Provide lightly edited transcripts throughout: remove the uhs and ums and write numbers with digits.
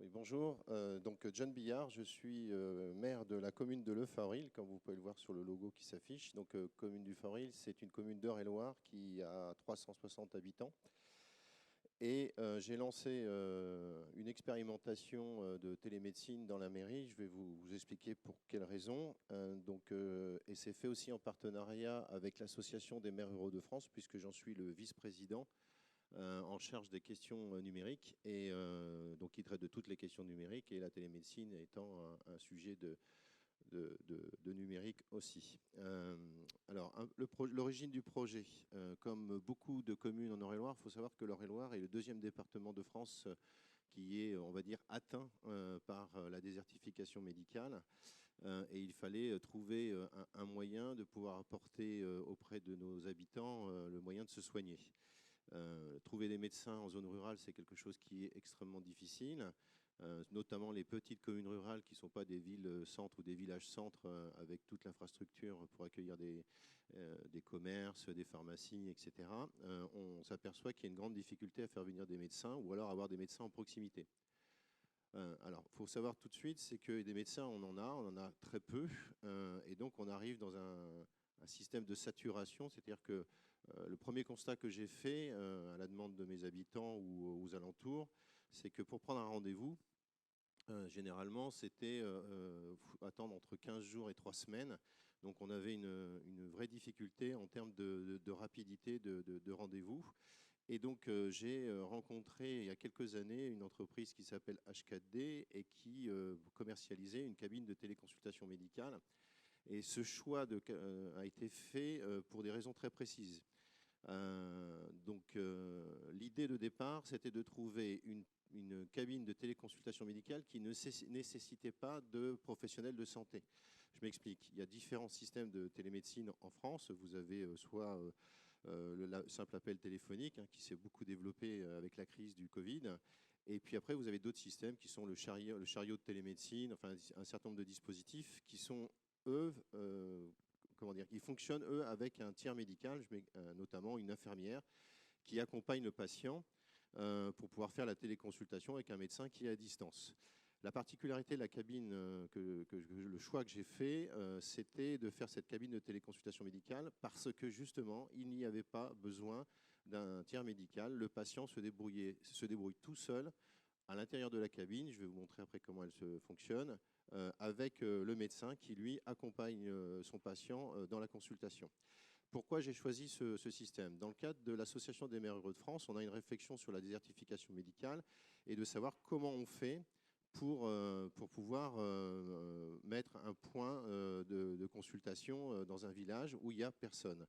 Oui, bonjour. Donc John Billard, je suis maire de la commune de Le Favril, comme vous pouvez le voir sur le logo qui s'affiche. Donc commune du Favril, c'est une commune d'Eure-et-Loir qui a 360 habitants. Et j'ai lancé une expérimentation de télémédecine dans la mairie. Je vais vous expliquer pour quelles raisons. Et c'est fait aussi en partenariat avec l'Association des maires ruraux de France, puisque j'en suis le vice-président en charge des questions numériques et donc qui traite de toutes les questions numériques et la télémédecine étant un sujet de numérique aussi. L'origine du projet, comme beaucoup de communes en Eure-et-Loir, il faut savoir que l'Eure-et-Loir est le deuxième département de France qui est, on va dire, atteint par la désertification médicale. Et il fallait trouver un moyen de pouvoir apporter auprès de nos habitants le moyen de se soigner. Trouver des médecins en zone rurale, c'est quelque chose qui est extrêmement difficile, notamment les petites communes rurales qui ne sont pas des villes-centres ou des villages-centres avec toute l'infrastructure pour accueillir des commerces, des pharmacies, etc. On s'aperçoit qu'il y a une grande difficulté à faire venir des médecins ou alors avoir des médecins en proximité. Alors, il faut savoir tout de suite, c'est que des médecins, on en a très peu, et donc on arrive dans un système de saturation, c'est-à-dire que le premier constat que j'ai fait à la demande de mes habitants ou aux alentours, c'est que pour prendre un rendez-vous, généralement, c'était attendre entre 15 jours et 3 semaines. Donc, on avait une vraie difficulté en termes de rapidité de rendez-vous. Et donc, j'ai rencontré il y a quelques années une entreprise qui s'appelle H4D et qui commercialisait une cabine de téléconsultation médicale. Et ce choix a été fait pour des raisons très précises. L'idée de départ, c'était de trouver une cabine de téléconsultation médicale qui ne nécessitait pas de professionnels de santé. Je m'explique. Il y a différents systèmes de télémédecine en France. Vous avez soit le simple appel téléphonique qui s'est beaucoup développé avec la crise du Covid. Et puis après, vous avez d'autres systèmes qui sont le chariot de télémédecine, enfin un certain nombre de dispositifs qui sont, eux, qui fonctionnent, eux, avec un tiers médical, notamment une infirmière qui accompagne le patient pour pouvoir faire la téléconsultation avec un médecin qui est à distance. La particularité de la cabine, le choix que j'ai fait, c'était de faire cette cabine de téléconsultation médicale parce que justement, il n'y avait pas besoin d'un tiers médical. Le patient se débrouille tout seul à l'intérieur de la cabine. Je vais vous montrer après comment elle fonctionne, avec le médecin qui, lui, accompagne son patient dans la consultation. Pourquoi j'ai choisi ce système? Dans le cadre de l'Association des maires ruraux de France, on a une réflexion sur la désertification médicale et de savoir comment on fait pour pouvoir mettre un point de consultation dans un village où il n'y a personne.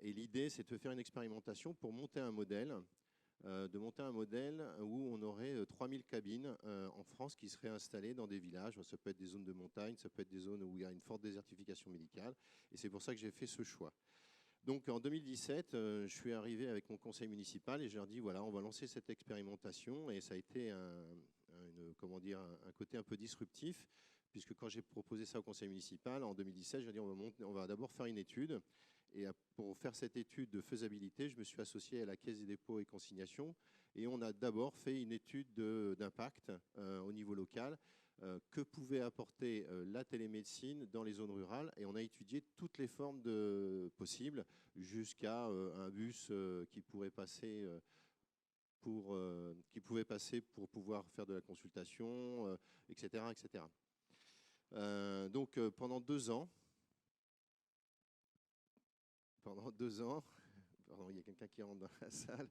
Et l'idée, c'est de faire une expérimentation pour monter un modèle où on aurait 3000 cabines en France qui seraient installées dans des villages. Ça peut être des zones de montagne, ça peut être des zones où il y a une forte désertification médicale. Et c'est pour ça que j'ai fait ce choix. Donc en 2017, je suis arrivé avec mon conseil municipal et je leur dis voilà, on va lancer cette expérimentation. Et ça a été un côté un peu disruptif, puisque quand j'ai proposé ça au conseil municipal en 2017, je leur ai dit on va d'abord faire une étude. Et pour faire cette étude de faisabilité, je me suis associé à la Caisse des dépôts et consignations et on a d'abord fait une étude d'impact au niveau local. Que pouvait apporter la télémédecine dans les zones rurales, et on a étudié toutes les formes possibles jusqu'à un bus qui pouvait passer pour pouvoir faire de la consultation, etc. etc. Pendant 2 ans, pardon, il y a quelqu'un qui rentre dans la salle.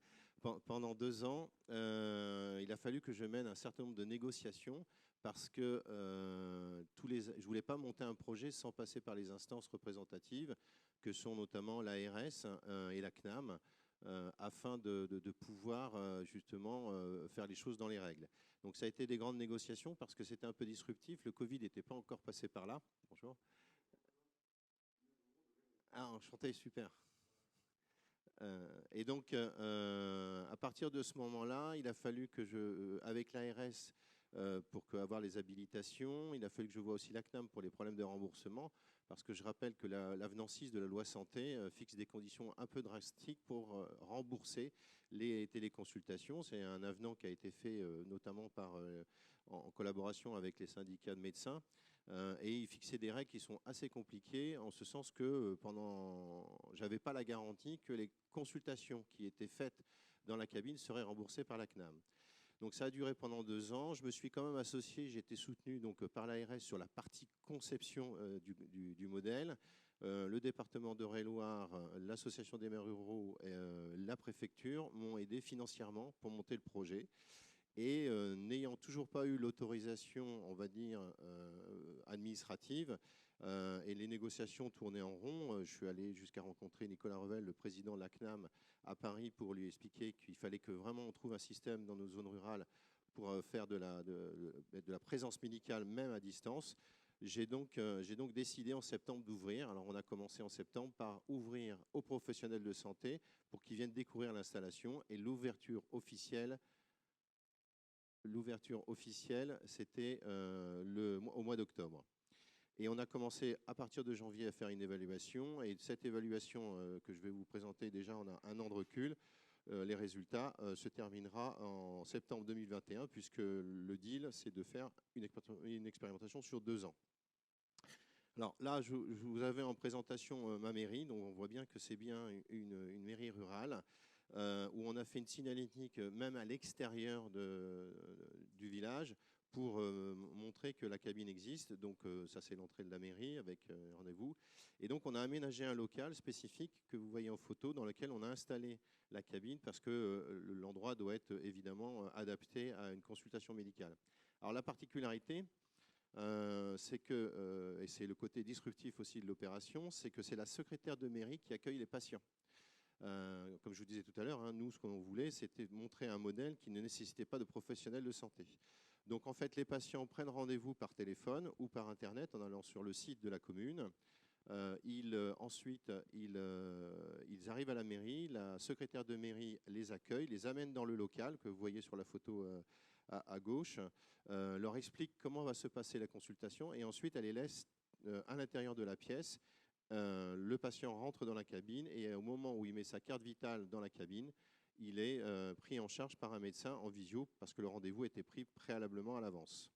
Pendant 2 ans, il a fallu que je mène un certain nombre de négociations parce que je ne voulais pas monter un projet sans passer par les instances représentatives, que sont notamment l'ARS et la CNAM, afin de pouvoir justement faire les choses dans les règles. Donc ça a été des grandes négociations parce que c'était un peu disruptif. Le Covid n'était pas encore passé par là. Bonjour. Ah, enchanté, super. Et donc, à partir de ce moment-là, il a fallu que avec l'ARS, pour avoir les habilitations, il a fallu que je voie aussi la CNAM pour les problèmes de remboursement, parce que je rappelle que l'avenant 6 de la loi santé fixe des conditions un peu drastiques pour rembourser les téléconsultations. C'est un avenant qui a été fait notamment en collaboration avec les syndicats de médecins. Et il fixait des règles qui sont assez compliquées, en ce sens que j'avais pas la garantie que les consultations qui étaient faites dans la cabine seraient remboursées par la CNAM. Donc ça a duré pendant 2 ans. Je me suis quand même associé, j'ai été soutenu donc, par l'ARS sur la partie conception du modèle. Le département d'Eure-et-Loir, l'association des maires ruraux et la préfecture m'ont aidé financièrement pour monter le projet. Et n'ayant toujours pas eu l'autorisation, on va dire, administrative, et les négociations tournaient en rond, je suis allé jusqu'à rencontrer Nicolas Revel, le président de la CNAM, à Paris, pour lui expliquer qu'il fallait que vraiment on trouve un système dans nos zones rurales pour faire de la présence médicale, même à distance. J'ai donc décidé en septembre d'ouvrir. Alors on a commencé en septembre par ouvrir aux professionnels de santé pour qu'ils viennent découvrir l'installation, et l'ouverture officielle, c'était au mois d'octobre. Et on a commencé à partir de janvier à faire une évaluation. Et cette évaluation que je vais vous présenter, déjà on a 1 an de recul. Les résultats se terminera en septembre 2021, puisque le deal, c'est de faire une expérimentation sur 2 ans. Alors là, je vous avais en présentation ma mairie, donc on voit bien que c'est bien une mairie rurale, où on a fait une signalétique même à l'extérieur du village pour montrer que la cabine existe. Donc ça, c'est l'entrée de la mairie avec rendez-vous. Et donc on a aménagé un local spécifique que vous voyez en photo, dans lequel on a installé la cabine, parce que l'endroit doit être évidemment adapté à une consultation médicale. Alors la particularité, c'est que, et c'est le côté disruptif aussi de l'opération, c'est que c'est la secrétaire de mairie qui accueille les patients. Comme je vous disais tout à l'heure, nous, ce qu'on voulait, c'était montrer un modèle qui ne nécessitait pas de professionnels de santé. Donc, en fait, les patients prennent rendez-vous par téléphone ou par Internet en allant sur le site de la commune. Ensuite, ils arrivent à la mairie. La secrétaire de mairie les accueille, les amène dans le local que vous voyez sur la photo à gauche, leur explique comment va se passer la consultation, et ensuite, elle les laisse à l'intérieur de la pièce. Le patient rentre dans la cabine, et au moment où il met sa carte vitale dans la cabine, il est pris en charge par un médecin en visio, parce que le rendez-vous était pris préalablement à l'avance.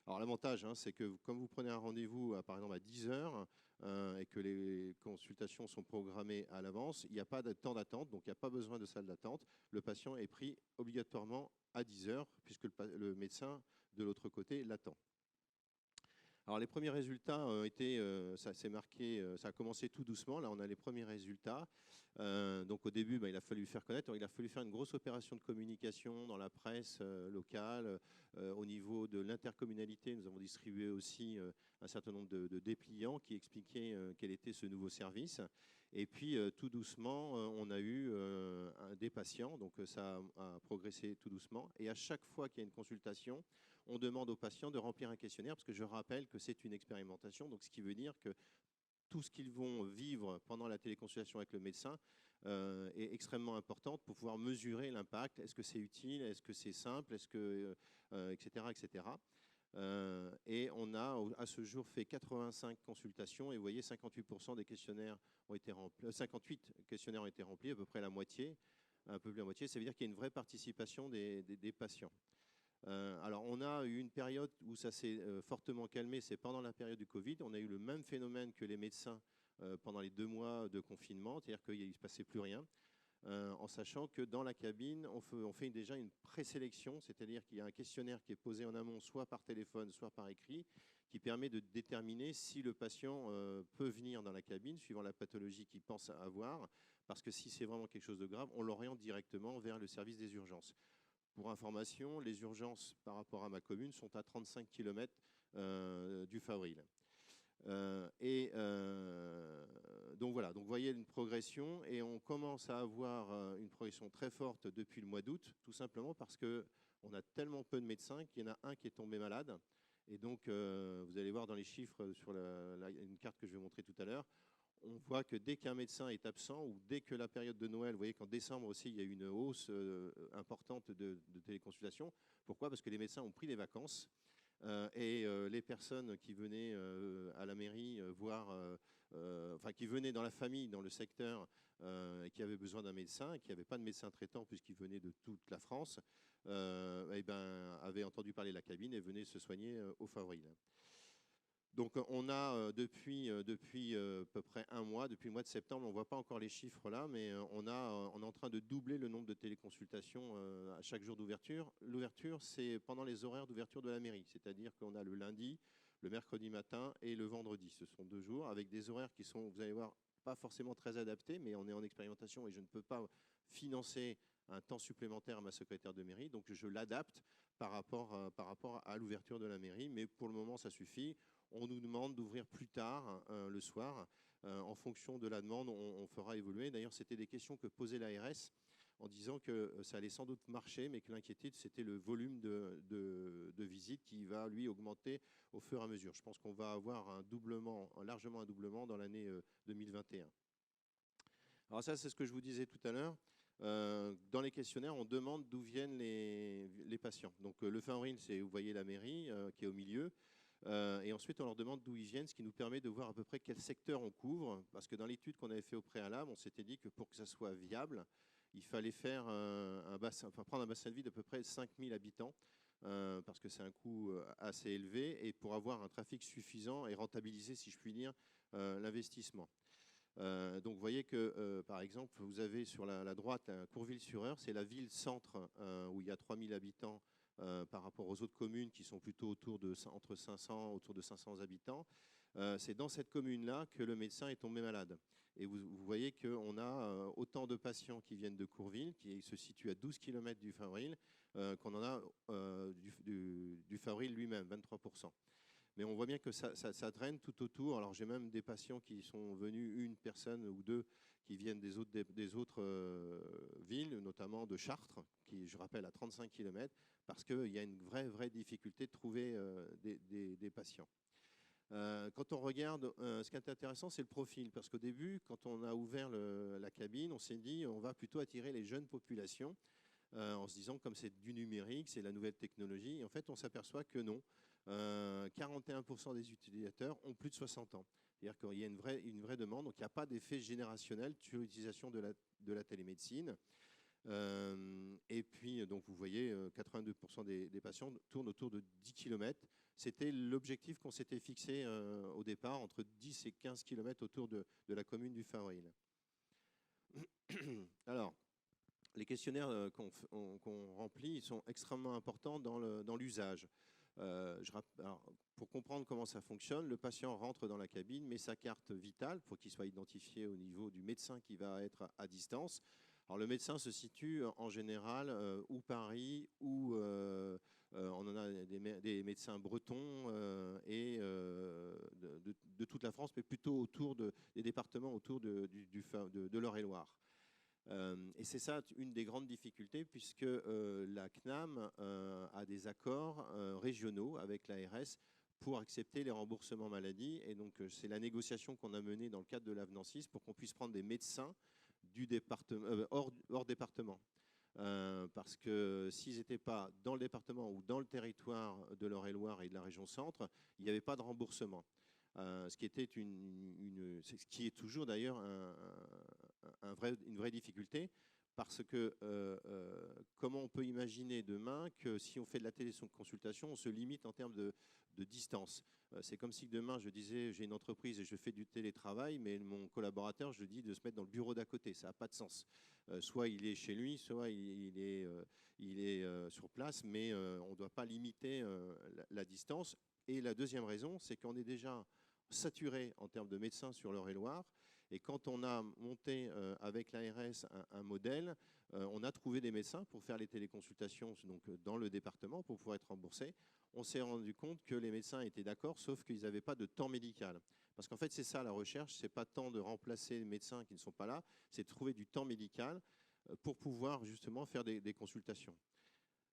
Alors l'avantage, c'est que comme vous prenez un rendez-vous par exemple à 10 heures et que les consultations sont programmées à l'avance, il n'y a pas de temps d'attente, donc il n'y a pas besoin de salle d'attente. Le patient est pris obligatoirement à 10 heures, puisque le médecin de l'autre côté l'attend. Alors les premiers résultats ont été, ça s'est marqué, ça a commencé tout doucement. Là, on a les premiers résultats. Donc au début, il a fallu faire connaître. Il a fallu faire une grosse opération de communication dans la presse locale. Au niveau de l'intercommunalité, nous avons distribué aussi un certain nombre de dépliants qui expliquaient quel était ce nouveau service. Et puis tout doucement, on a eu des patients. Donc ça a progressé tout doucement. Et à chaque fois qu'il y a une consultation, on demande aux patients de remplir un questionnaire, parce que je rappelle que c'est une expérimentation, donc ce qui veut dire que tout ce qu'ils vont vivre pendant la téléconsultation avec le médecin est extrêmement important pour pouvoir mesurer l'impact. Est-ce que c'est utile? Est-ce que c'est simple? Est-ce que, etc., etc. Et on a à ce jour fait 85 consultations, et vous voyez 58% des questionnaires ont été remplis, 58 questionnaires ont été remplis, à peu près la moitié, un peu plus de la moitié. Ça veut dire qu'il y a une vraie participation des patients. Alors, on a eu une période où ça s'est fortement calmé, c'est pendant la période du Covid. On a eu le même phénomène que les médecins pendant les 2 mois de confinement, c'est-à-dire qu'il ne se passait plus rien, en sachant que dans la cabine, on fait déjà une présélection, c'est-à-dire qu'il y a un questionnaire qui est posé en amont, soit par téléphone, soit par écrit, qui permet de déterminer si le patient peut venir dans la cabine, suivant la pathologie qu'il pense avoir, parce que si c'est vraiment quelque chose de grave, on l'oriente directement vers le service des urgences. Pour information, les urgences par rapport à ma commune sont à 35 km du Favril. Donc voilà, donc vous voyez une progression, et on commence à avoir une progression très forte depuis le mois d'août, tout simplement parce qu'on a tellement peu de médecins qu'il y en a un qui est tombé malade. Et donc, vous allez voir dans les chiffres sur une carte que je vais montrer tout à l'heure, on voit que dès qu'un médecin est absent, ou dès que la période de Noël, vous voyez qu'en décembre aussi, il y a eu une hausse importante de téléconsultation. Pourquoi? Parce que les médecins ont pris des vacances. Les personnes qui venaient à la mairie enfin qui venaient dans la famille, dans le secteur, qui avaient besoin d'un médecin, et qui n'avaient pas de médecin traitant puisqu'ils venaient de toute la France, avaient entendu parler de la cabine et venaient se soigner au Favril. Donc on a depuis à peu près un mois, depuis le mois de septembre, on ne voit pas encore les chiffres là, mais on est en train de doubler le nombre de téléconsultations à chaque jour d'ouverture. L'ouverture, c'est pendant les horaires d'ouverture de la mairie, c'est-à-dire qu'on a le lundi, le mercredi matin et le vendredi. Ce sont 2 jours avec des horaires qui sont, vous allez voir, pas forcément très adaptés, mais on est en expérimentation et je ne peux pas financer un temps supplémentaire à ma secrétaire de mairie, donc je l'adapte par rapport à l'ouverture de la mairie, mais pour le moment ça suffit. On nous demande d'ouvrir plus tard le soir. En fonction de la demande, on fera évoluer. D'ailleurs, c'était des questions que posait l'ARS en disant que ça allait sans doute marcher, mais que l'inquiétude, c'était le volume de visites qui va, lui, augmenter au fur et à mesure. Je pense qu'on va avoir largement un doublement dans l'année 2021. Alors ça, c'est ce que je vous disais tout à l'heure. Dans les questionnaires, on demande d'où viennent les patients. Donc le Favril, c'est, vous voyez, la mairie qui est au milieu. Et ensuite, on leur demande d'où ils viennent, ce qui nous permet de voir à peu près quel secteur on couvre. Parce que dans l'étude qu'on avait fait au préalable, on s'était dit que pour que ça soit viable, il fallait faire prendre un bassin de vie d'à peu près 5000 habitants, parce que c'est un coût assez élevé, et pour avoir un trafic suffisant et rentabiliser, si je puis dire, l'investissement. Donc vous voyez que, par exemple, vous avez sur la droite Courville-sur-Eure, c'est la ville-centre où il y a 3000 habitants, par rapport aux autres communes qui sont plutôt autour de 500 habitants. C'est dans cette commune-là que le médecin est tombé malade. Et vous voyez qu'on a autant de patients qui viennent de Courville, qui se situe à 12 km du Favril, qu'on en a du Favril lui-même, 23%. Mais on voit bien que ça draine tout autour. Alors j'ai même des patients qui sont venus, une personne ou deux, qui viennent des autres villes, notamment de Chartres, qui, je rappelle, à 35 km, parce qu'il y a une vraie difficulté de trouver des patients. Quand on regarde, ce qui est intéressant, c'est le profil, parce qu'au début, quand on a ouvert la cabine, on s'est dit on va plutôt attirer les jeunes populations, en se disant comme c'est du numérique, c'est la nouvelle technologie. Et en fait, on s'aperçoit que non. 41% des utilisateurs ont plus de 60 ans. C'est-à-dire qu'il y a une vraie demande, donc il n'y a pas d'effet générationnel sur l'utilisation de la télémédecine. Et puis, donc vous voyez, 82% des patients tournent autour de 10 km. C'était l'objectif qu'on s'était fixé au départ, entre 10 et 15 km autour de la commune du Favril. Alors, les questionnaires qu'on remplit, ils sont extrêmement importants dans l'usage. Pour comprendre comment ça fonctionne, le patient rentre dans la cabine, met sa carte vitale pour qu'il soit identifié au niveau du médecin qui va être à distance. Alors, le médecin se situe en général ou Paris, ou on en a des médecins bretons et de toute la France, mais plutôt autour des départements autour de l'Eure-et-Loir. Et c'est ça une des grandes difficultés, puisque la CNAM a des accords régionaux avec l'ARS pour accepter les remboursements maladie. Et donc c'est la négociation qu'on a menée dans le cadre de l'avenant 6 pour qu'on puisse prendre des médecins du département, hors département. Parce que s'ils n'étaient pas dans le département ou dans le territoire de l'Eure-et-Loir et de la région centre, il n'y avait pas de remboursement. Ce qui est toujours d'ailleurs une vraie difficulté, parce que comment on peut imaginer demain que si on fait de la téléconsultation, on se limite en termes de distance. C'est comme si demain je disais j'ai une entreprise et je fais du télétravail, mais mon collaborateur, je lui dis de se mettre dans le bureau d'à côté. Ça n'a pas de sens. Soit il est chez lui, soit il est sur place, mais on ne doit pas limiter la distance. Et la deuxième raison, c'est qu'on est déjà saturé en termes de médecins sur l'Eure-et-Loir. Et quand on a monté avec l'ARS un modèle, on a trouvé des médecins pour faire les téléconsultations donc, dans le département pour pouvoir être remboursés. On s'est rendu compte que les médecins étaient d'accord, sauf qu'ils n'avaient pas de temps médical. Parce qu'en fait, c'est ça la recherche, ce n'est pas tant de remplacer les médecins qui ne sont pas là, c'est de trouver du temps médical pour pouvoir justement faire des consultations.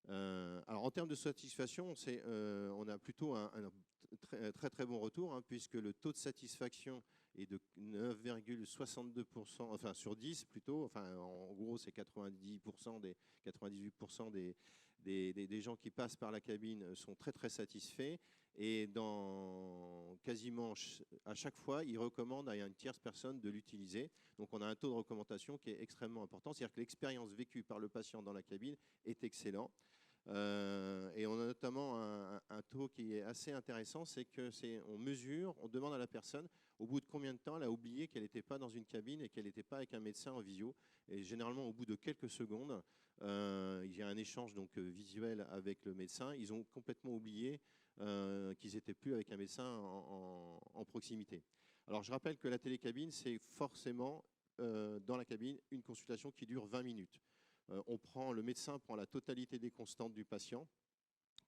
Alors en termes de satisfaction, on a plutôt un très bon retour, hein, puisque le taux de satisfaction est de 9,62%, enfin sur 10 plutôt, enfin en gros c'est 98% des gens qui passent par la cabine sont très très satisfaits. Et quasiment à chaque fois, ils recommandent à une tierce personne de l'utiliser. Donc on a un taux de recommandation qui est extrêmement important. C'est-à-dire que l'expérience vécue par le patient dans la cabine est excellent. Et on a notamment un taux qui est assez intéressant, c'est que on mesure, on demande à la personne au bout de combien de temps elle a oublié qu'elle n'était pas dans une cabine et qu'elle n'était pas avec un médecin en visio. Et généralement, au bout de quelques secondes, il y a un échange donc visuel avec le médecin. Ils ont complètement oublié qu'ils n'étaient plus avec un médecin en proximité. Alors je rappelle que la télécabine, c'est forcément dans la cabine une consultation qui dure 20 minutes. Le médecin prend la totalité des constantes du patient,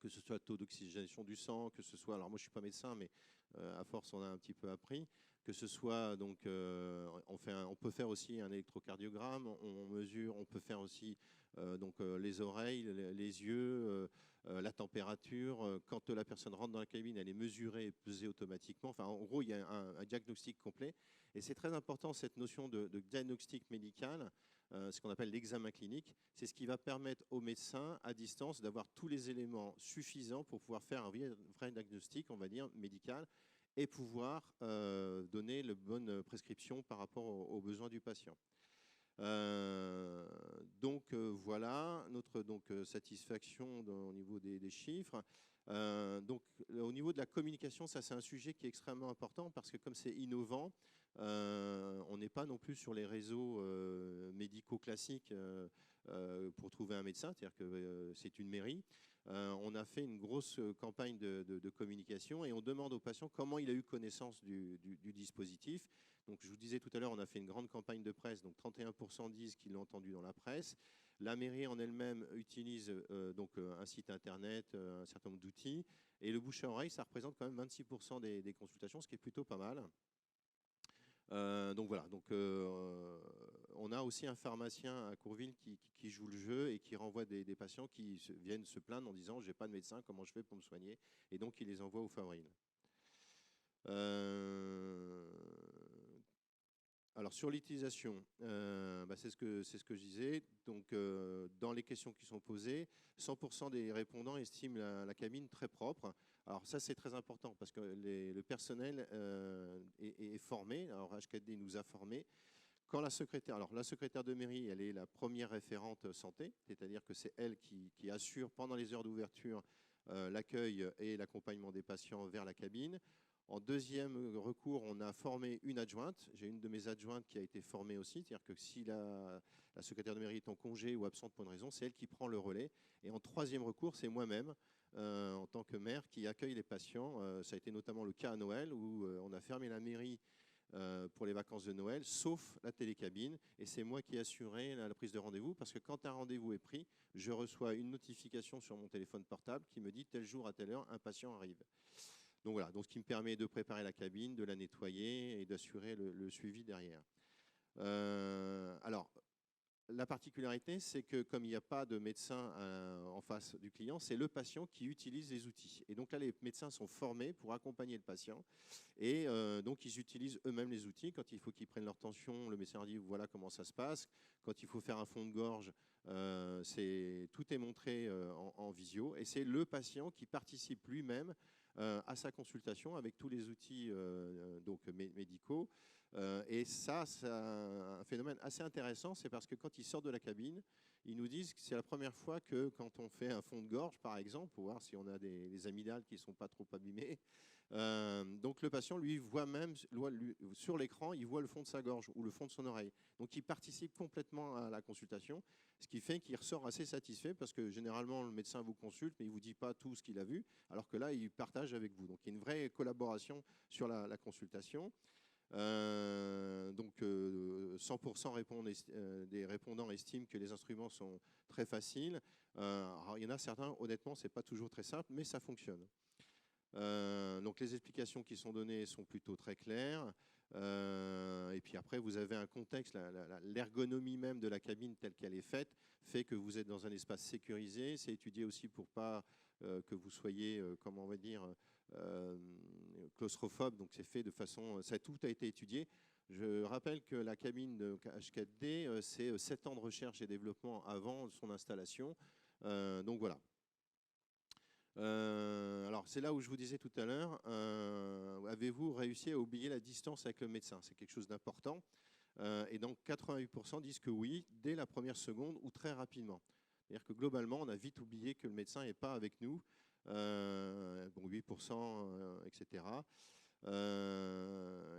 que ce soit le taux d'oxygénation du sang, que ce soit, alors moi je ne suis pas médecin, mais à force on a un petit peu appris, que ce soit, donc on peut faire aussi un électrocardiogramme, on peut faire aussi les oreilles, les yeux, la température. Quand la personne rentre dans la cabine, elle est mesurée et pesée automatiquement. Enfin, en gros, il y a un diagnostic complet. Et c'est très important, cette notion de diagnostic médical, ce qu'on appelle l'examen clinique. C'est ce qui va permettre aux médecins à distance d'avoir tous les éléments suffisants pour pouvoir faire un vrai diagnostic, on va dire, médical, et pouvoir donner la bonne prescription par rapport aux besoins du patient. Voilà notre satisfaction au niveau des chiffres. Au niveau de la communication, ça c'est un sujet qui est extrêmement important parce que comme c'est innovant, on n'est pas non plus sur les réseaux médicaux classiques pour trouver un médecin, c'est-à-dire que c'est une mairie. On a fait une grosse campagne de communication et on demande aux patients comment il a eu connaissance du dispositif. Donc, je vous disais tout à l'heure, on a fait une grande campagne de presse, donc 31% disent qu'ils l'ont entendu dans la presse. La mairie en elle-même utilise un site internet, un certain nombre d'outils, et le bouche à oreille, ça représente quand même 26% des consultations, ce qui est plutôt pas mal. On a aussi un pharmacien à Courville qui joue le jeu et qui renvoie des patients qui viennent se plaindre en disant j'ai pas de médecin, comment je fais pour me soigner, et donc il les envoie au Favril. Alors sur l'utilisation, c'est ce que je disais. Donc dans les questions qui sont posées, 100% des répondants estiment la cabine très propre. Alors ça c'est très important parce que le personnel est formé. Alors H4D nous a formés. Quand la secrétaire de mairie, elle est la première référente santé, c'est-à-dire que c'est elle qui assure pendant les heures d'ouverture l'accueil et l'accompagnement des patients vers la cabine. En deuxième recours, on a formé une adjointe. J'ai une de mes adjointes qui a été formée aussi, c'est-à-dire que si la secrétaire de mairie est en congé ou absente pour une raison, c'est elle qui prend le relais. Et en troisième recours, c'est moi-même, en tant que maire, qui accueille les patients. Ça a été notamment le cas à Noël, où on a fermé la mairie pour les vacances de Noël, sauf la télécabine. Et c'est moi qui ai assuré la prise de rendez-vous, parce que quand un rendez-vous est pris, je reçois une notification sur mon téléphone portable qui me dit tel jour à telle heure, un patient arrive. Donc voilà, donc ce qui me permet de préparer la cabine, de la nettoyer et d'assurer le suivi derrière. Alors, la particularité, c'est que comme il n'y a pas de médecin en face du client, c'est le patient qui utilise les outils. Et donc là, les médecins sont formés pour accompagner le patient. Et donc, ils utilisent eux-mêmes les outils. Quand il faut qu'ils prennent leur tension, le médecin leur dit voilà comment ça se passe. Quand il faut faire un fond de gorge, tout est montré en visio. Et c'est le patient qui participe lui-même à sa consultation avec tous les outils médicaux. Et ça, c'est un phénomène assez intéressant, c'est parce que quand ils sortent de la cabine, ils nous disent que c'est la première fois que quand on fait un fond de gorge, par exemple, pour voir si on a des amygdales qui ne sont pas trop abîmées, donc le patient, lui, voit même sur l'écran, il voit le fond de sa gorge ou le fond de son oreille. Donc il participe complètement à la consultation, ce qui fait qu'il ressort assez satisfait parce que généralement le médecin vous consulte mais il ne vous dit pas tout ce qu'il a vu, alors que là il partage avec vous. Donc il y a une vraie collaboration sur la consultation. 100% des répondants estiment que les instruments sont très faciles. Alors, il y en a certains, honnêtement, c'est pas toujours très simple, mais ça fonctionne. Donc les explications qui sont données sont plutôt très claires. Et puis après, vous avez un contexte, l'ergonomie même de la cabine telle qu'elle est faite fait que vous êtes dans un espace sécurisé. C'est étudié aussi pour pas que vous soyez, comment on va dire, claustrophobe. Donc c'est fait de façon, tout a été étudié. Je rappelle que la cabine de H4D, c'est 7 ans de recherche et développement avant son installation. Donc voilà. Alors c'est là où je vous disais tout à l'heure, avez-vous réussi à oublier la distance avec le médecin? C'est quelque chose d'important. Et donc 88% disent que oui, dès la première seconde ou très rapidement. C'est-à-dire que globalement, on a vite oublié que le médecin n'est pas avec nous. Bon, 8%, etc.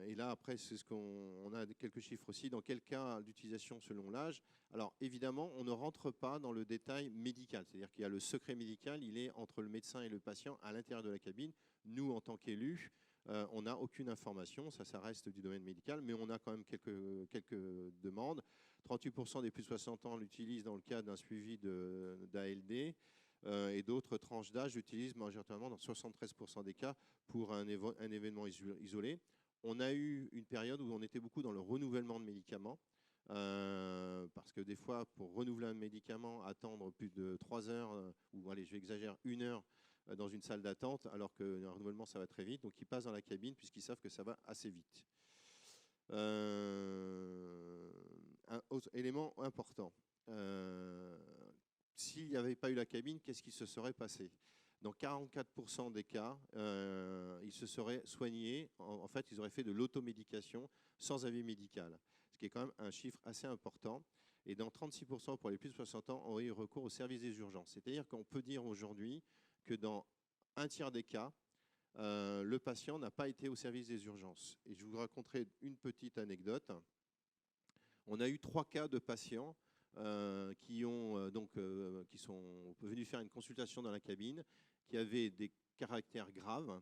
Et là, après, c'est ce on a quelques chiffres aussi. Dans quel cas d'utilisation selon l'âge? Alors, évidemment, on ne rentre pas dans le détail médical. C'est-à-dire qu'il y a le secret médical, il est entre le médecin et le patient à l'intérieur de la cabine. Nous, en tant qu'élus, on n'a aucune information. Ça reste du domaine médical, mais on a quand même quelques demandes. 38% des plus de 60 ans l'utilisent dans le cadre d'un suivi d'ALD. Et d'autres tranches d'âge l'utilisent majoritairement dans 73% des cas pour un événement isolé. On a eu une période où on était beaucoup dans le renouvellement de médicaments, parce que des fois, pour renouveler un médicament, attendre plus de 3 heures, ou allez, je vais exagérer, 1 heure dans une salle d'attente, alors qu'un renouvellement, ça va très vite. Donc, ils passent dans la cabine puisqu'ils savent que ça va assez vite. Un autre élément important. S'il n'y avait pas eu la cabine, qu'est-ce qui se serait passé? Dans 44% des cas, ils se seraient soignés. En fait, ils auraient fait de l'automédication sans avis médical, ce qui est quand même un chiffre assez important. Et dans 36% pour les plus de 60 ans, on aurait eu recours au service des urgences. C'est-à-dire qu'on peut dire aujourd'hui que dans un tiers des cas, le patient n'a pas été au service des urgences. Et je vous raconterai une petite anecdote. On a eu 3 cas de patients qui sont venus faire une consultation dans la cabine, qui avaient des caractères graves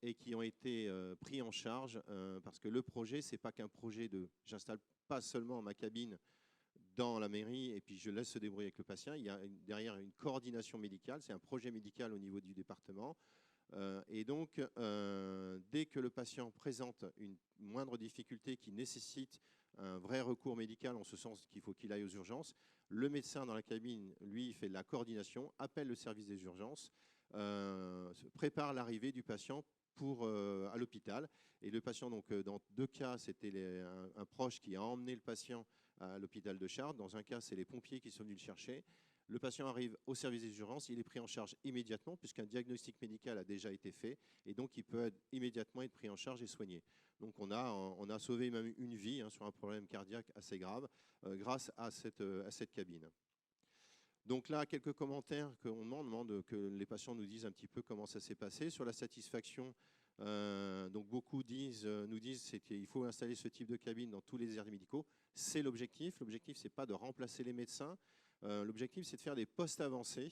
et qui ont été pris en charge parce que le projet, c'est pas qu'un projet de j'installe pas seulement ma cabine dans la mairie et puis je laisse se débrouiller avec le patient. Il y a derrière une coordination médicale, c'est un projet médical au niveau du département. Et donc, dès que le patient présente une moindre difficulté qui nécessite un vrai recours médical, en ce sens qu'il faut qu'il aille aux urgences, le médecin dans la cabine, lui, fait de la coordination, appelle le service des urgences, prépare l'arrivée du patient à l'hôpital. Et le patient, donc, dans 2 cas, c'était un proche qui a emmené le patient à l'hôpital de Chartres. Dans un cas, c'est les pompiers qui sont venus le chercher. Le patient arrive au service des urgences, il est pris en charge immédiatement puisqu'un diagnostic médical a déjà été fait et donc il peut immédiatement être pris en charge et soigné. Donc on a sauvé même une vie sur un problème cardiaque assez grave grâce à cette cabine. Donc là, quelques commentaires qu'on demande que les patients nous disent un petit peu comment ça s'est passé. Sur la satisfaction, donc beaucoup nous disent qu'il faut installer ce type de cabine dans tous les aires médicaux. C'est l'objectif. L'objectif, ce n'est pas de remplacer les médecins. L'objectif, c'est de faire des postes avancés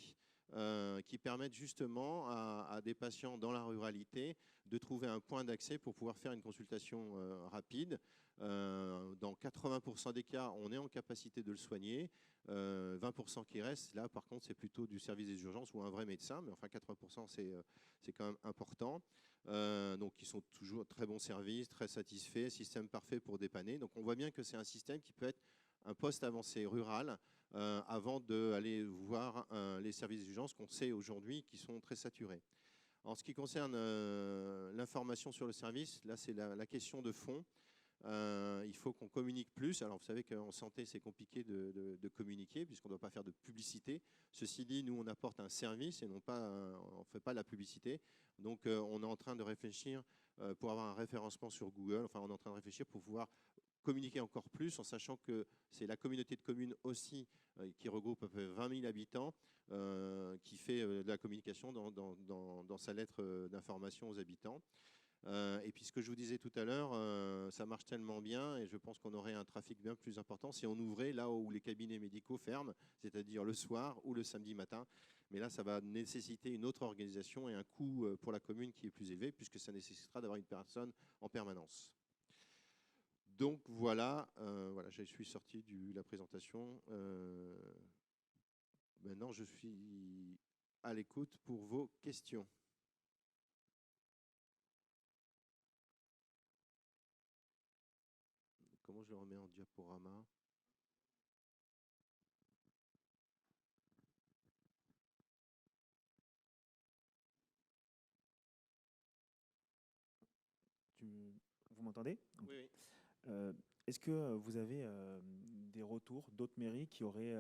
qui permettent justement à des patients dans la ruralité de trouver un point d'accès pour pouvoir faire une consultation rapide. Dans 80% des cas, on est en capacité de le soigner. 20% qui restent, là par contre, c'est plutôt du service des urgences ou un vrai médecin, mais enfin 80%, c'est quand même important. Donc ils sont toujours très bons services, très satisfaits, système parfait pour dépanner. Donc on voit bien que c'est un système qui peut être un poste avancé rural avant d'aller voir les services d'urgence qu'on sait aujourd'hui qui sont très saturés. En ce qui concerne l'information sur le service, là c'est la question de fond. Il faut qu'on communique plus. Alors vous savez qu'en santé c'est compliqué de communiquer puisqu'on ne doit pas faire de publicité. Ceci dit, nous on apporte un service et non pas, on ne fait pas de la publicité. Donc on est en train de réfléchir pour avoir un référencement sur Google. Enfin on est en train de réfléchir pour pouvoir communiquer encore plus en sachant que c'est la communauté de communes aussi qui regroupe à peu près 20 000 habitants qui fait de la communication dans sa lettre d'information aux habitants. Et puis ce que je vous disais tout à l'heure, ça marche tellement bien et je pense qu'on aurait un trafic bien plus important si on ouvrait là où les cabinets médicaux ferment, c'est-à-dire le soir ou le samedi matin. Mais là, ça va nécessiter une autre organisation et un coût pour la commune qui est plus élevé puisque ça nécessitera d'avoir une personne en permanence. Donc voilà, je suis sorti de la présentation. Maintenant, je suis à l'écoute pour vos questions. Comment je le remets en diaporama? Vous m'entendez? Oui, oui. Est-ce que vous avez des retours d'autres mairies qui auraient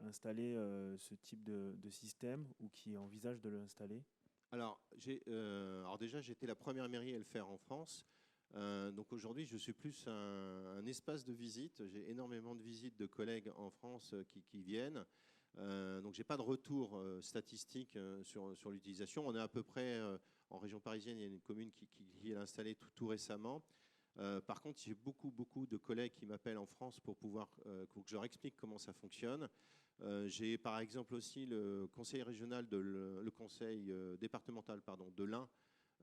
installé ce type de système ou qui envisagent de l'installer? Alors déjà, j'étais la première mairie à le faire en France. Donc aujourd'hui, je suis plus un espace de visite. J'ai énormément de visites de collègues en France qui viennent. Donc j'ai pas de retour statistique sur l'utilisation. On est à peu près en région parisienne, il y a une commune qui l'a installé tout récemment. Par contre, j'ai beaucoup de collègues qui m'appellent en France pour que je leur explique comment ça fonctionne. J'ai par exemple aussi le conseil régional, le conseil départemental pardon, de l'Ain,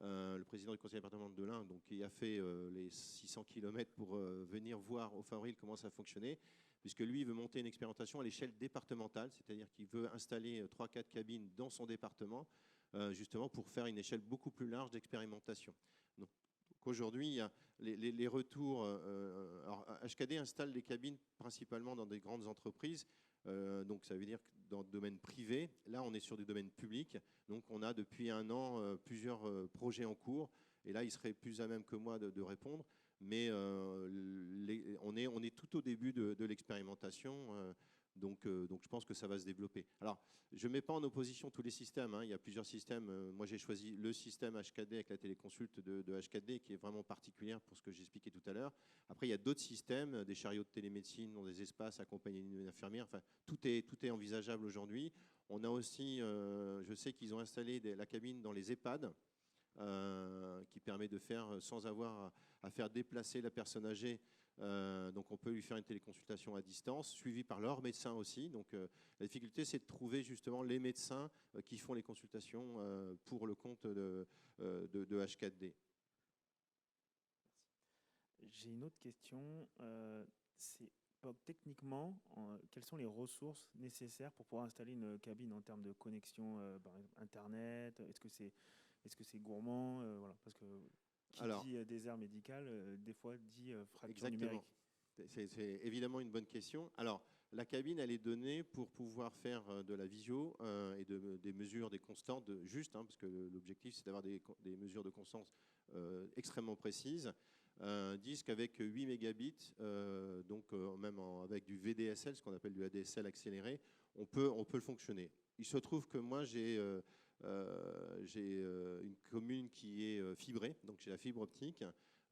le président du conseil départemental de l'Ain, donc, qui a fait les 600 km pour venir voir au Favril comment ça fonctionnait, puisque lui veut monter une expérimentation à l'échelle départementale, c'est-à-dire qu'il veut installer 3-4 cabines dans son département, justement pour faire une échelle beaucoup plus large d'expérimentation. Donc aujourd'hui, il y a les retours. Alors, HKD installe des cabines principalement dans des grandes entreprises. Donc ça veut dire que dans le domaine privé, là on est sur du domaine public. Donc on a depuis un an plusieurs projets en cours. Et là, il serait plus à même que moi de répondre. Mais on est tout au début de l'expérimentation. Donc je pense que ça va se développer. Alors, je ne mets pas en opposition tous les systèmes, hein. Il y a plusieurs systèmes. Moi, j'ai choisi le système HKD avec la téléconsulte de HKD qui est vraiment particulière pour ce que j'expliquais tout à l'heure. Après, il y a d'autres systèmes, des chariots de télémédecine dans des espaces accompagnés d'une infirmière. Enfin, tout est envisageable aujourd'hui. On a aussi, je sais qu'ils ont installé la cabine dans les EHPAD. Qui permet de faire sans avoir à faire déplacer la personne âgée. Donc on peut lui faire une téléconsultation à distance, suivie par leur médecin aussi. Donc la difficulté, c'est de trouver justement les médecins qui font les consultations pour le compte de H4D. J'ai une autre question. Techniquement, quelles sont les ressources nécessaires pour pouvoir installer une cabine en termes de connexion par exemple, Internet? Est-ce que c'est gourmand? Voilà, parce que qui dit désert médical, des fois dit fracture numérique. C'est évidemment une bonne question. Alors, la cabine, elle est donnée pour pouvoir faire de la visio et des mesures, des constantes justes, hein, parce que l'objectif, c'est d'avoir des mesures de constance extrêmement précises. Un disque avec 8 mégabits, donc même avec du VDSL, ce qu'on appelle du ADSL accéléré, on peut le fonctionner. Il se trouve que moi, j'ai une commune qui est fibrée, donc j'ai la fibre optique,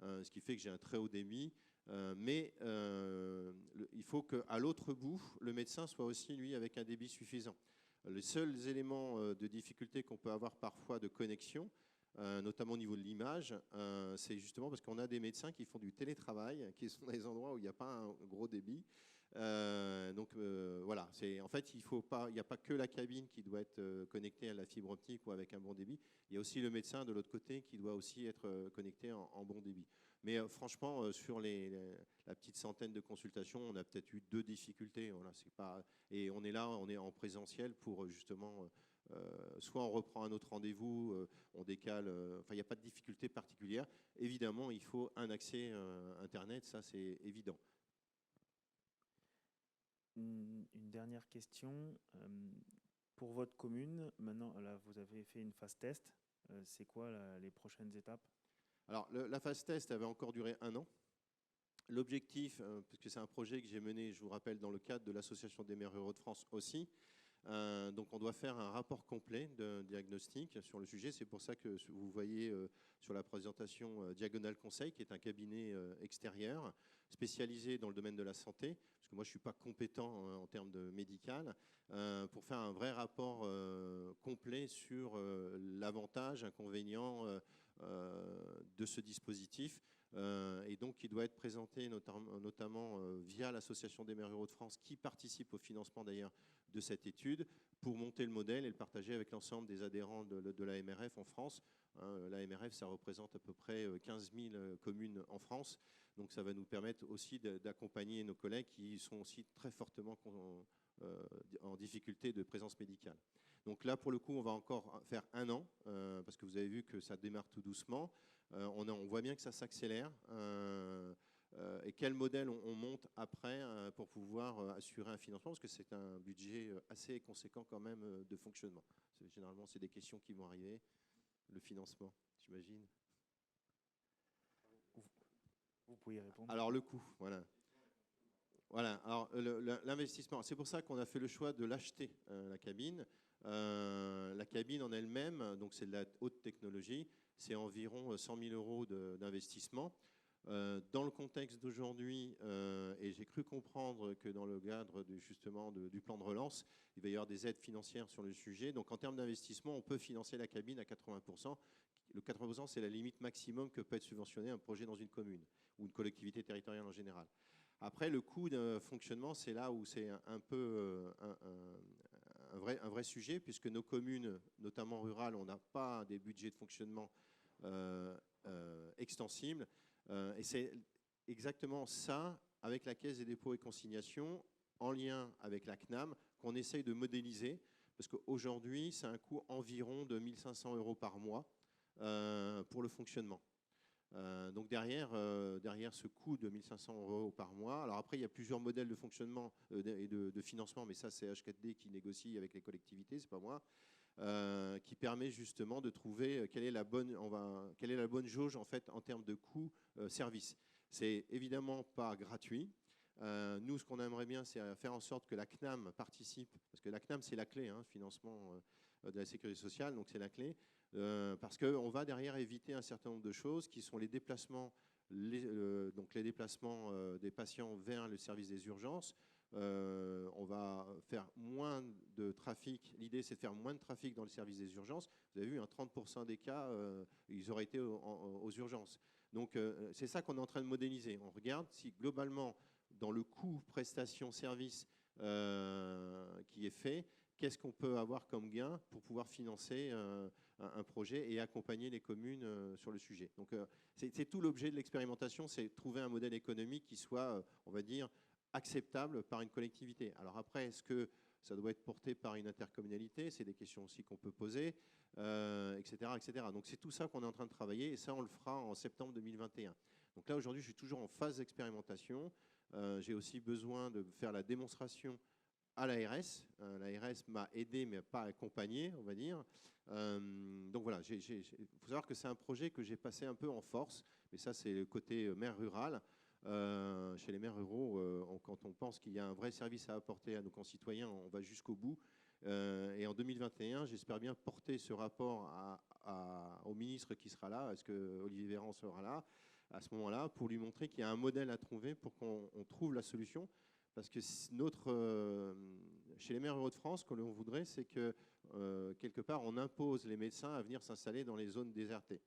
ce qui fait que j'ai un très haut débit. Mais il faut qu'à l'autre bout, le médecin soit aussi, lui, avec un débit suffisant. Les seuls éléments de difficulté qu'on peut avoir parfois de connexion, notamment au niveau de l'image, c'est justement parce qu'on a des médecins qui font du télétravail, qui sont dans des endroits où il n'y a pas un gros débit. Donc voilà, en fait, il n'y a pas que la cabine qui doit être connectée à la fibre optique ou avec un bon débit. Il y a aussi le médecin de l'autre côté qui doit aussi être connecté en bon débit. Mais franchement, sur la petite centaine de consultations, on a peut-être eu 2 difficultés. Voilà, et on est là, on est en présentiel pour justement, soit on reprend un autre rendez-vous, on décale. Enfin, il n'y a pas de difficulté particulière. Évidemment, il faut un accès Internet, ça c'est évident. Une dernière question. Pour votre commune, maintenant, là, vous avez fait une phase test. C'est quoi les prochaines étapes? Alors, la phase test avait encore duré 1 an. L'objectif, puisque c'est un projet que j'ai mené, je vous rappelle, dans le cadre de l'Association des maires ruraux de France aussi, donc on doit faire un rapport complet de diagnostic sur le sujet. C'est pour ça que vous voyez sur la présentation Diagonal Conseil, qui est un cabinet extérieur spécialisé dans le domaine de la santé, parce que moi je ne suis pas compétent en termes de médical, pour faire un vrai rapport complet sur l'avantage, inconvénient de ce dispositif. Et donc qui doit être présenté notamment via l'Association des maires ruraux de France, qui participe au financement d'ailleurs de cette étude, pour monter le modèle et le partager avec l'ensemble des adhérents de l'AMRF en France. L'AMRF, ça représente à peu près 15 000 communes en France. Donc ça va nous permettre aussi d'accompagner nos collègues qui sont aussi très fortement en difficulté de présence médicale. Donc là, pour le coup, on va encore faire 1 an, parce que vous avez vu que ça démarre tout doucement. On voit bien que ça s'accélère. Et quel modèle on monte après pour pouvoir assurer un financement, parce que c'est un budget assez conséquent quand même de fonctionnement. Généralement, c'est des questions qui vont arriver. Le financement, j'imagine. Vous pouvez y répondre. Alors le coût, voilà. Voilà, alors l'investissement, c'est pour ça qu'on a fait le choix de l'acheter, la cabine. La cabine en elle-même, donc c'est de la haute technologie, c'est environ 100 000 euros d'investissement. Dans le contexte d'aujourd'hui, et j'ai cru comprendre que dans le cadre justement du plan de relance, il va y avoir des aides financières sur le sujet. Donc en termes d'investissement, on peut financer la cabine à 80%. Le 80%, c'est la limite maximum que peut être subventionné un projet dans une commune ou une collectivité territoriale en général. Après, le coût de fonctionnement, c'est là où c'est un peu un vrai sujet, puisque nos communes, notamment rurales, on n'a pas des budgets de fonctionnement extensibles. Et c'est exactement ça, avec la Caisse des dépôts et consignations, en lien avec la CNAM, qu'on essaye de modéliser, parce qu'aujourd'hui, c'est un coût environ de 1 500 euros par mois pour le fonctionnement. Donc derrière ce coût de 1 500 euros par mois, alors après il y a plusieurs modèles de fonctionnement et de financement, mais ça c'est H4D qui négocie avec les collectivités, c'est pas moi, qui permet justement de trouver quelle est la bonne jauge en fait en termes de coût service. C'est évidemment pas gratuit. Nous, ce qu'on aimerait bien, c'est faire en sorte que la CNAM participe, parce que la CNAM c'est la clé, hein, financement de la sécurité sociale, donc c'est la clé. Parce qu'on va derrière éviter un certain nombre de choses qui sont les déplacements, donc les déplacements des patients vers le service des urgences. On va faire moins de trafic. L'idée, c'est de faire moins de trafic dans le service des urgences. Vous avez vu, 30% des cas, ils auraient été aux urgences. Donc, c'est ça qu'on est en train de modéliser. On regarde si globalement, dans le coût prestation-service qui est fait, qu'est-ce qu'on peut avoir comme gain pour pouvoir financer un projet et accompagner les communes sur le sujet. Donc c'est tout l'objet de l'expérimentation, c'est trouver un modèle économique qui soit, on va dire, acceptable par une collectivité. Alors après, est-ce que ça doit être porté par une intercommunalité? C'est des questions aussi qu'on peut poser, etc., etc. Donc c'est tout ça qu'on est en train de travailler et ça, on le fera en septembre 2021. Donc là, aujourd'hui, je suis toujours en phase d'expérimentation. J'ai aussi besoin de faire la démonstration à l'ARS. L'ARS m'a aidé, mais pas accompagné, on va dire. Donc voilà, il faut savoir que c'est un projet que j'ai passé un peu en force, mais ça, c'est le côté maire rural. Chez les maires ruraux, quand on pense qu'il y a un vrai service à apporter à nos concitoyens, on va jusqu'au bout. Et en 2021, j'espère bien porter ce rapport au ministre qui sera là. Est-ce que Olivier Véran sera là à ce moment-là pour lui montrer qu'il y a un modèle à trouver pour qu'on trouve la solution? Parce que chez les maires ruraux de France, ce que l'on voudrait, c'est que quelque part, on impose les médecins à venir s'installer dans les zones désertées.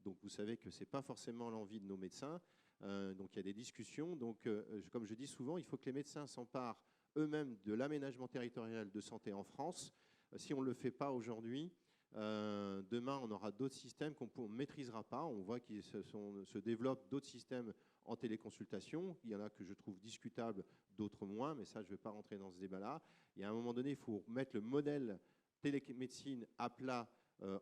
Donc vous savez que ce n'est pas forcément l'envie de nos médecins. Donc il y a des discussions. Donc comme je dis souvent, il faut que les médecins s'emparent eux-mêmes de l'aménagement territorial de santé en France. Si on ne le fait pas aujourd'hui, demain on aura d'autres systèmes qu'on ne maîtrisera pas. On voit qu'il se développent d'autres systèmes en téléconsultation. Il y en a que je trouve discutables, d'autres moins, mais ça je ne vais pas rentrer dans ce débat-là. Et à un moment donné, il faut mettre le modèle télémédecine à plat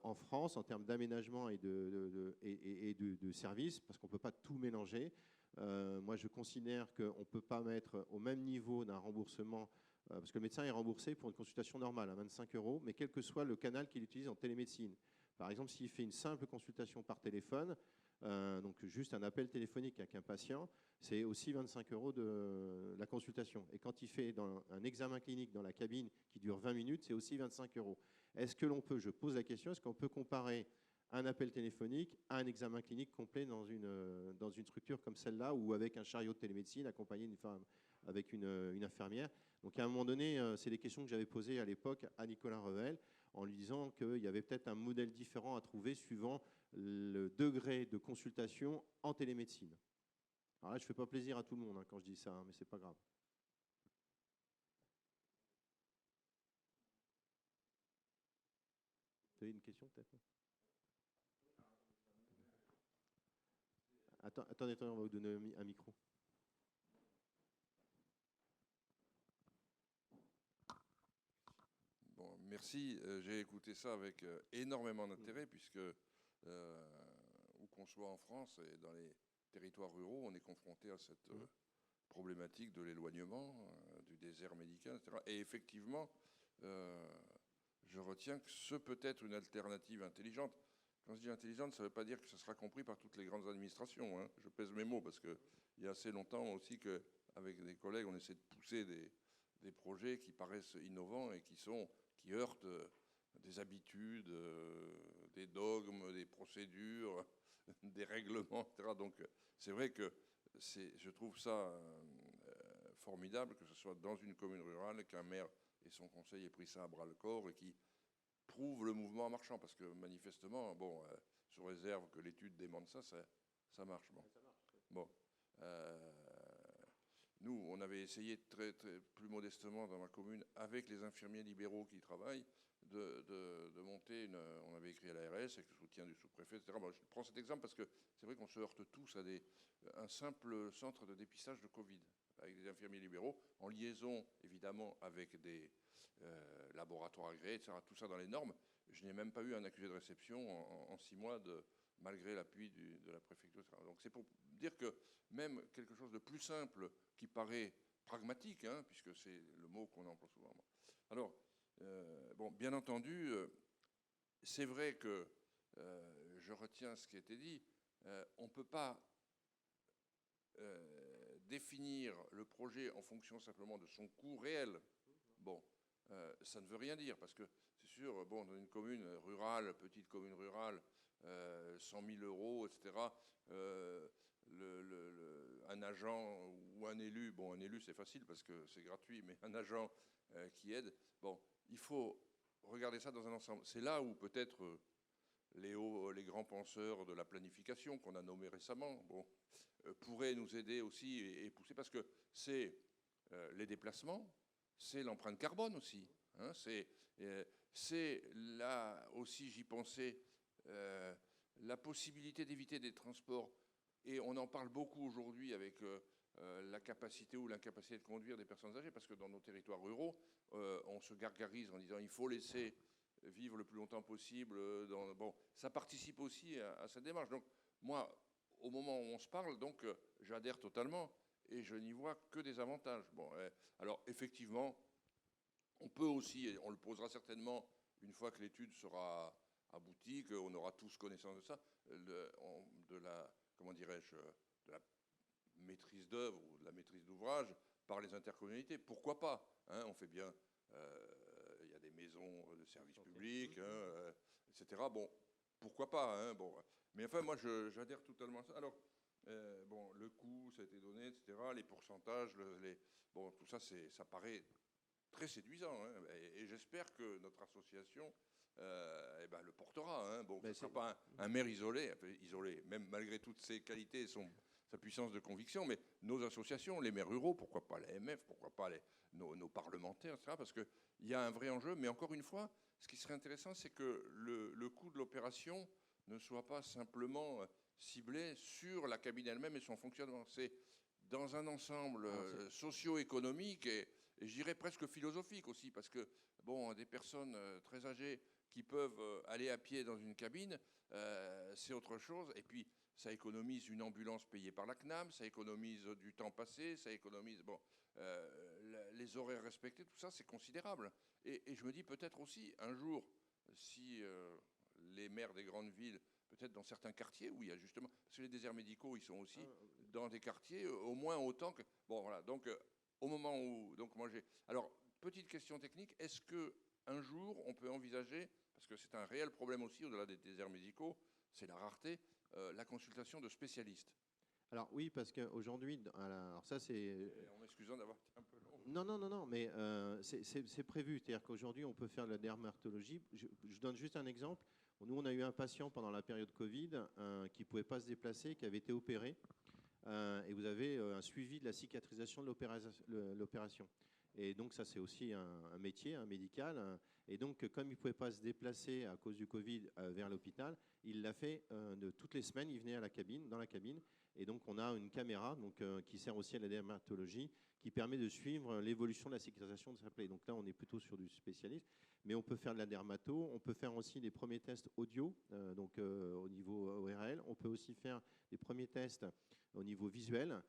en France en termes d'aménagement et de services, parce qu'on ne peut pas tout mélanger. Moi, je considère qu'on ne peut pas mettre au même niveau d'un remboursement, parce que le médecin est remboursé pour une consultation normale à 25 €, mais quel que soit le canal qu'il utilise en télémédecine. Par exemple, s'il fait une simple consultation par téléphone, donc juste un appel téléphonique avec un patient, c'est aussi 25 € de la consultation. Et quand il fait un examen clinique dans la cabine qui dure 20 minutes, c'est aussi 25 €. Est-ce que l'on peut, je pose la question, est-ce qu'on peut comparer un appel téléphonique à un examen clinique complet dans une structure comme celle-là ou avec un chariot de télémédecine accompagné d'une femme, avec une infirmière? Donc à un moment donné, c'est des questions que j'avais posées à l'époque à Nicolas Revel en lui disant qu'il y avait peut-être un modèle différent à trouver suivant le degré de consultation en télémédecine. Alors là, je ne fais pas plaisir à tout le monde quand je dis ça, mais ce n'est pas grave. Vous avez une question peut-être? Attendez, on va vous donner un micro. Bon, merci. J'ai écouté ça avec énormément d'intérêt, puisque où qu'on soit en France et dans les territoires ruraux, on est confronté à cette problématique de l'éloignement, du désert médical, etc. Et effectivement, je retiens que ce peut être une alternative intelligente. Quand je dis intelligente, ça ne veut pas dire que ce sera compris par toutes les grandes administrations, hein. Je pèse mes mots parce qu'il y a assez longtemps aussi que avec des collègues, on essaie de pousser des projets qui paraissent innovants et qui heurtent des habitudes, des dogmes, des procédures, des règlements, etc. Donc c'est vrai que je trouve ça formidable que ce soit dans une commune rurale qu'un maire et son conseil aient pris ça à bras-le-corps et qui prouve le mouvement en marchant, parce que manifestement, bon, sous réserve que l'étude démontre ça marche. Bon. Bon. Nous, on avait essayé plus modestement dans ma commune, avec les infirmiers libéraux qui y travaillent, de monter on avait écrit à l'ARS avec le soutien du sous-préfet, etc. Bon, je prends cet exemple parce que c'est vrai qu'on se heurte tous à un simple centre de dépistage de Covid, avec des infirmiers libéraux, en liaison évidemment avec des laboratoires agréés, etc. Tout ça dans les normes. Je n'ai même pas eu un accusé de réception en 6 mois, malgré l'appui de la préfecture, etc. Donc c'est pour dire que même quelque chose de plus simple qui paraît pragmatique, hein, puisque c'est le mot qu'on emploie souvent. Alors, bon, bien entendu, c'est vrai que je retiens ce qui a été dit. On ne peut pas définir le projet en fonction simplement de son coût réel. Bon, ça ne veut rien dire, parce que c'est sûr, bon, dans une commune rurale, petite commune rurale, 100 000 euros, etc., un agent ou un élu, bon, un élu c'est facile parce que c'est gratuit, mais un agent qui aide, bon, il faut regarder ça dans un ensemble. C'est là où peut-être les grands penseurs de la planification qu'on a nommés récemment, bon, pourraient nous aider aussi et pousser, parce que c'est les déplacements, c'est l'empreinte carbone aussi, hein, c'est là aussi, j'y pensais, la possibilité d'éviter des transports, et on en parle beaucoup aujourd'hui avec la capacité ou l'incapacité de conduire des personnes âgées, parce que dans nos territoires ruraux, on se gargarise en disant il faut laisser vivre le plus longtemps possible. Bon, ça participe aussi à cette démarche. Donc moi, au moment où on se parle, donc j'adhère totalement et je n'y vois que des avantages. Bon, alors effectivement, on peut aussi, et on le posera certainement une fois que l'étude sera aboutie, qu'on aura tous connaissance de ça, de la, comment dirais-je, de la maîtrise d'œuvre ou de la maîtrise d'ouvrage par les intercommunalités. Pourquoi pas, hein, on fait bien, il y a des maisons de services publics, hein, etc. Bon, pourquoi pas, hein, bon. Mais enfin, moi, j'adhère totalement à ça. Alors, bon, le coût, ça a été donné, etc., les pourcentages, bon, tout ça, ça paraît très séduisant, hein, et j'espère que notre association le portera. Hein. Bon, ce ne sera pas un maire isolé, même malgré toutes ses qualités et sa puissance de conviction, mais nos associations, les maires ruraux, pourquoi pas l'AMF, pourquoi pas nos parlementaires, etc., parce qu'il y a un vrai enjeu. Mais encore une fois, ce qui serait intéressant, c'est que le coût de l'opération ne soit pas simplement ciblé sur la cabine elle-même et son fonctionnement. C'est dans un ensemble socio-économique et je dirais presque philosophique aussi, parce que bon, des personnes très âgées qui peuvent aller à pied dans une cabine, c'est autre chose. Et puis, ça économise une ambulance payée par la CNAM, ça économise du temps passé, ça économise les horaires respectés, tout ça, c'est considérable. Et je me dis peut-être aussi, un jour, si les maires des grandes villes, peut-être dans certains quartiers où il y a justement, parce que les déserts médicaux, ils sont aussi dans des quartiers au moins autant que... Bon, voilà, donc au moment où... Donc moi j'ai... Alors, petite question technique, est-ce qu'un jour, on peut envisager, parce que c'est un réel problème aussi au-delà des déserts médicaux, c'est la rareté, la consultation de spécialistes? Alors oui, parce qu'aujourd'hui, alors ça c'est... En m'excusant d'avoir été un peu long. Non, mais c'est prévu. C'est-à-dire qu'aujourd'hui, on peut faire de la dermatologie. Je donne juste un exemple. Nous, on a eu un patient pendant la période Covid qui ne pouvait pas se déplacer, qui avait été opéré. Et vous avez un suivi de la cicatrisation de l'opération. Et donc ça, c'est aussi un métier médical. Et donc, comme il ne pouvait pas se déplacer à cause du Covid vers l'hôpital, il l'a fait de toutes les semaines. Il venait dans la cabine. Et donc, on a une caméra qui sert aussi à la dermatologie, qui permet de suivre l'évolution de la cicatrisation de sa plaie. Donc là, on est plutôt sur du spécialiste. Mais on peut faire de la dermato. On peut faire aussi des premiers tests audio, au niveau ORL. On peut aussi faire des premiers tests au niveau visuel.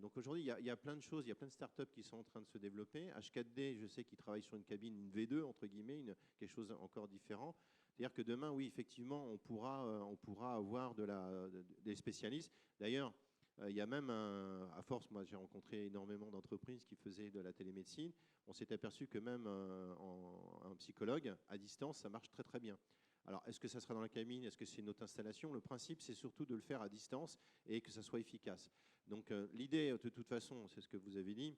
Donc aujourd'hui, il y a plein de choses, il y a plein de startups qui sont en train de se développer. H4D, je sais qu'ils travaillent sur une cabine, une V2, entre guillemets, quelque chose encore différent. C'est-à-dire que demain, oui, effectivement, on pourra avoir des spécialistes. D'ailleurs, Il y a même, à force, moi j'ai rencontré énormément d'entreprises qui faisaient de la télémédecine. On s'est aperçu que même un psychologue à distance, ça marche très très bien. Alors, est-ce que ça sera dans la cabine? Est-ce que c'est une autre installation? Le principe, c'est surtout de le faire à distance et que ça soit efficace. Donc, l'idée, de toute façon, c'est ce que vous avez dit,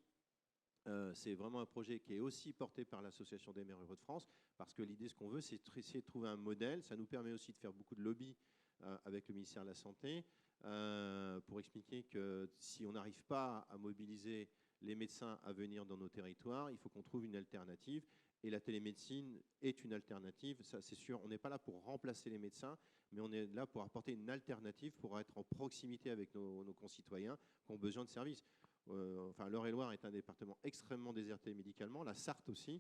c'est vraiment un projet qui est aussi porté par l'Association des maires ruraux de France, parce que l'idée, ce qu'on veut, c'est essayer de trouver un modèle. Ça nous permet aussi de faire beaucoup de lobby avec le ministère de la Santé, pour expliquer que si on n'arrive pas à mobiliser les médecins à venir dans nos territoires, il faut qu'on trouve une alternative. Et la télémédecine est une alternative, ça c'est sûr. On n'est pas là pour remplacer les médecins, mais on est là pour apporter une alternative pour être en proximité avec nos concitoyens qui ont besoin de services. Enfin, l'Eure-et-Loir est un département extrêmement déserté médicalement, la Sarthe aussi.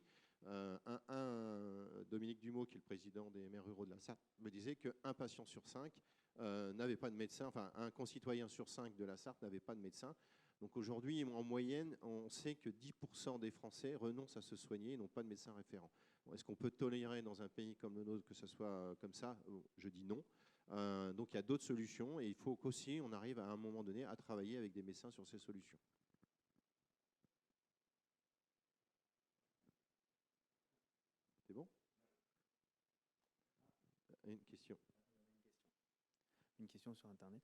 Dominique Dumeau, qui est le président des maires ruraux de la Sarthe, me disait qu'un patient sur 5 n'avait pas de médecin, enfin un concitoyen sur 5 de la Sarthe n'avait pas de médecin. Donc aujourd'hui, en moyenne, on sait que 10% des Français renoncent à se soigner et n'ont pas de médecin référent. Bon, est-ce qu'on peut tolérer dans un pays comme le nôtre que ce soit comme ça? Je dis non. Donc il y a d'autres solutions et il faut qu'aussi on arrive à un moment donné à travailler avec des médecins sur ces solutions. C'est bon? Une question. Une question sur Internet.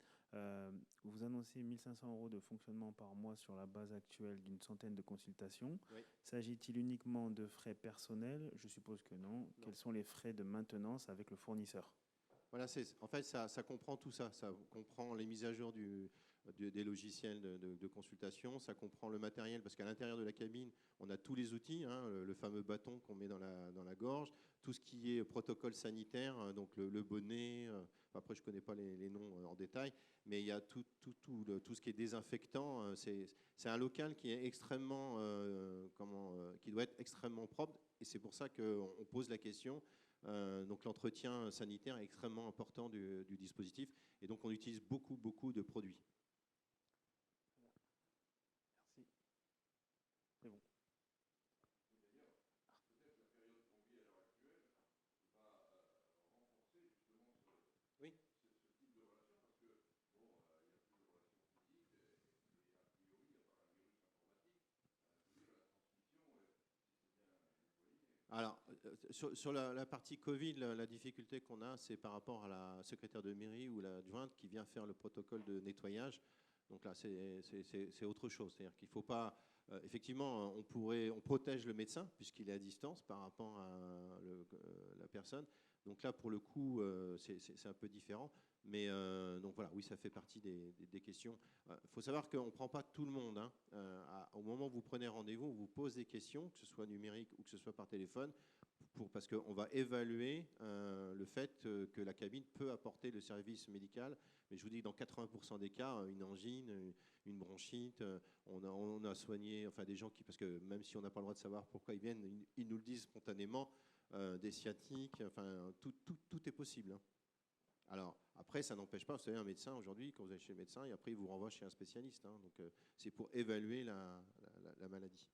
Vous annoncez 1 500 € de fonctionnement par mois sur la base actuelle d'une centaine de consultations. Oui. S'agit-il uniquement de frais personnels? Je suppose que non. Quels sont les frais de maintenance avec le fournisseur? Voilà, en fait, ça comprend tout ça. Ça comprend les mises à jour des logiciels de consultation, ça comprend le matériel, parce qu'à l'intérieur de la cabine, on a tous les outils, hein, le fameux bâton qu'on met dans la gorge, tout ce qui est protocole sanitaire, hein, donc le bonnet, après je ne connais pas les noms en détail, mais il y a tout ce qui est désinfectant. C'est un local qui est extrêmement, qui doit être extrêmement propre, et c'est pour ça qu'on pose la question. Donc l'entretien sanitaire est extrêmement important du dispositif, et donc on utilise beaucoup de produits. Merci. C'est bon. Oui. Alors, sur la partie Covid, la difficulté qu'on a, c'est par rapport à la secrétaire de mairie ou l'adjointe qui vient faire le protocole de nettoyage. Donc là, c'est autre chose. C'est-à-dire qu'il ne faut pas... effectivement, on protège le médecin puisqu'il est à distance par rapport à la personne. Donc là, pour le coup, c'est un peu différent. Mais donc voilà, oui, ça fait partie des questions. Il faut savoir qu'on ne prend pas tout le monde, hein. Au moment où vous prenez rendez-vous, on vous pose des questions, que ce soit numérique ou que ce soit par téléphone, parce qu'on va évaluer le fait que la cabine peut apporter le service médical. Mais je vous dis que dans 80% des cas, une angine, une bronchite, on a soigné, enfin des gens qui, parce que même si on n'a pas le droit de savoir pourquoi ils viennent, ils nous le disent spontanément, des sciatiques, enfin tout est possible, hein. Alors, après, ça n'empêche pas, vous savez, un médecin, aujourd'hui, quand vous allez chez le médecin, et après, il vous renvoie chez un spécialiste, hein. Donc, c'est pour évaluer la maladie.